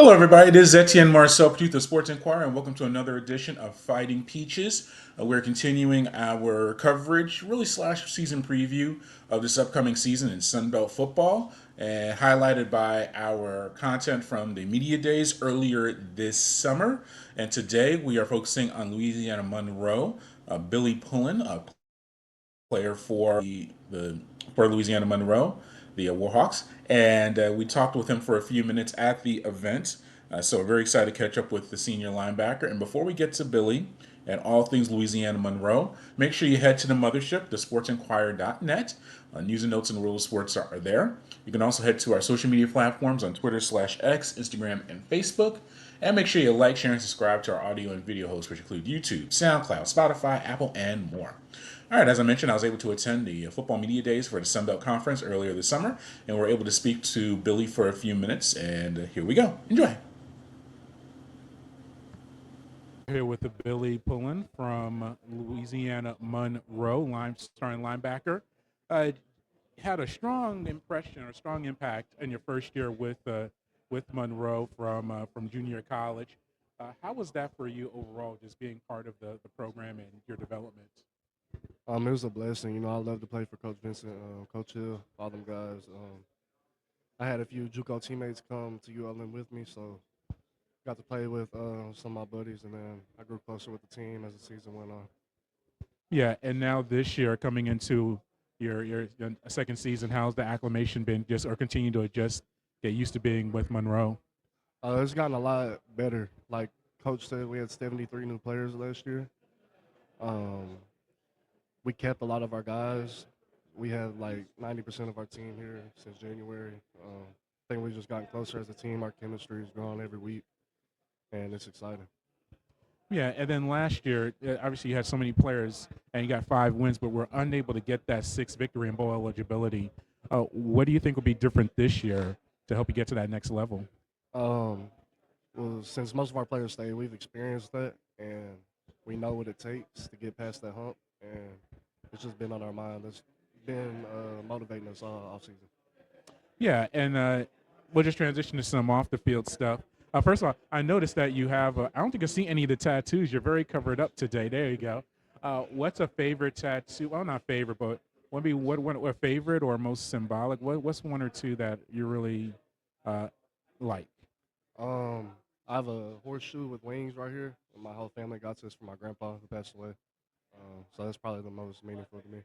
Hello, everybody. This is Etienne Marcel, producer of Sports Inquirer, and welcome to another edition of Fighting Peaches. We're continuing our coverage, really slash season preview of this upcoming season in Sunbelt football, and highlighted by our content from the media days earlier this summer. And today we are focusing on Louisiana Monroe. Billy Pullen, player for Louisiana Monroe, the Warhawks, and we talked with him for a few minutes at the event. So we're very excited to catch up with the senior linebacker. And before we get to Billy and all things Louisiana Monroe, make sure you head to the mothership, thesportsinquirer.net. News and notes and rules of sports are there. You can also head to our social media platforms on Twitter/X, Instagram, and Facebook. And make sure you like, share, and subscribe to our audio and video hosts, which include YouTube, SoundCloud, Spotify, Apple, and more. All right, as I mentioned, I was able to attend the football media days for the Sunbelt Conference earlier this summer, and we're able to speak to Billy for a few minutes, and here we go. Enjoy. Here with the Billy Pullen from Louisiana Monroe, starting linebacker. Had a strong impression or strong impact in your first year with Monroe from junior college. How was that for you overall, just being part of the program and your development? It was a blessing. I love to play for Coach Vincent, Coach Hill, all them guys. I had a few JUCO teammates come to ULM with me, so got to play with some of my buddies, and then I grew closer with the team as the season went on. Yeah, and now this year coming into your second season, how's the acclimation been? Just or continue to adjust, get used to being with Monroe? It's gotten a lot better. Like Coach said, we had 73 new players last year. We kept a lot of our guys. We have like 90% of our team here since January. I think we've just gotten closer as a team. Our chemistry is growing every week, and it's exciting. Yeah, and then last year, obviously you had so many players and you got 5 wins, but we're unable to get that 6th victory in bowl eligibility. What do you think will be different this year to help you get to that next level? Well, since most of our players stay, we've experienced that, and we know what it takes to get past that hump, and it's just been on our mind. It's been motivating us all offseason. Yeah, and we'll just transition to some off the field stuff. First of all, I noticed that you have, I don't think I see any of the tattoos. You're very covered up today. There you go. What's a favorite tattoo? Well, not favorite, but maybe what favorite or most symbolic? What's one or two that you really like? I have a horseshoe with wings right here. My whole family got this from my grandpa who passed away. So that's probably the most meaningful to me.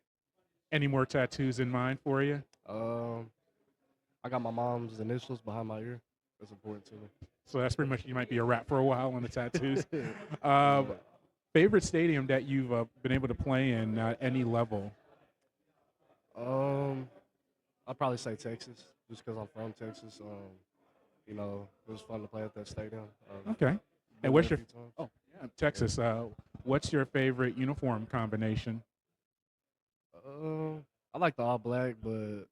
Any more tattoos in mind for you? I got my mom's initials behind my ear. That's important to me. So that's pretty much, you might be a rap for a while on the tattoos. Yeah. Favorite stadium that you've been able to play in at any level? I'd probably say Texas, just because I'm from Texas. It was fun to play at that stadium. Okay. And what's your Texas? What's your favorite uniform combination? I like the all black, but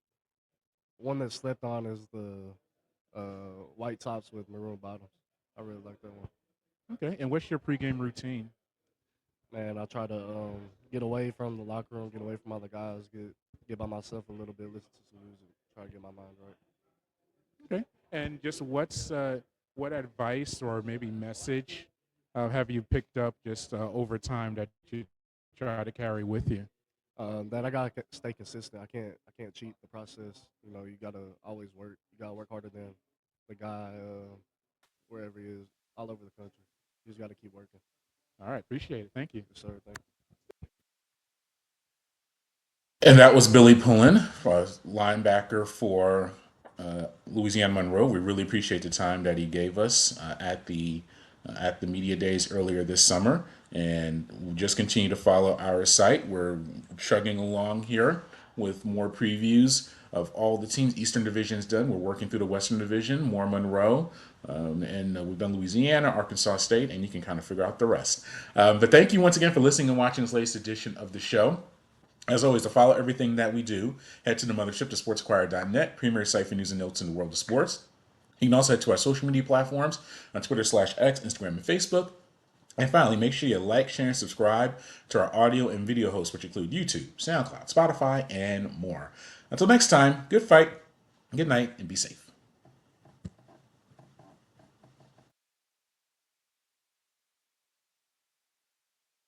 one that slept on is the white tops with maroon bottoms. I really like that one. Okay. And what's your pregame routine? Man, I try to get away from the locker room, get away from other guys, get by myself a little bit, listen to some music, try to get my mind right. Okay. And just what advice or maybe message have you picked up just over time that you try to carry with you? That I gotta stay consistent. I can't cheat the process. You gotta always work. You gotta work harder than the guy wherever he is, all over the country. You just gotta keep working. All right, appreciate it. Thank you. Yes, sir. Thank you. And that was Billy Pullen, linebacker for Louisiana Monroe. We really appreciate the time that he gave us at the media days earlier this summer, and we'll just continue to follow our site. We're chugging along here with more previews of all the teams. Eastern Division's done. We're working through the Western Division, more Monroe, and we've done Louisiana, Arkansas State, and you can kind of figure out the rest. But thank you once again for listening and watching this latest edition of the show. As always, to follow everything that we do, head to the mothership, to sportsinquirer.net, premier site for news and notes in the world of sports. You can also head to our social media platforms on Twitter/X, Instagram, and Facebook. And finally, make sure you like, share, and subscribe to our audio and video hosts, which include YouTube, SoundCloud, Spotify, and more. Until next time, good fight, good night, and be safe.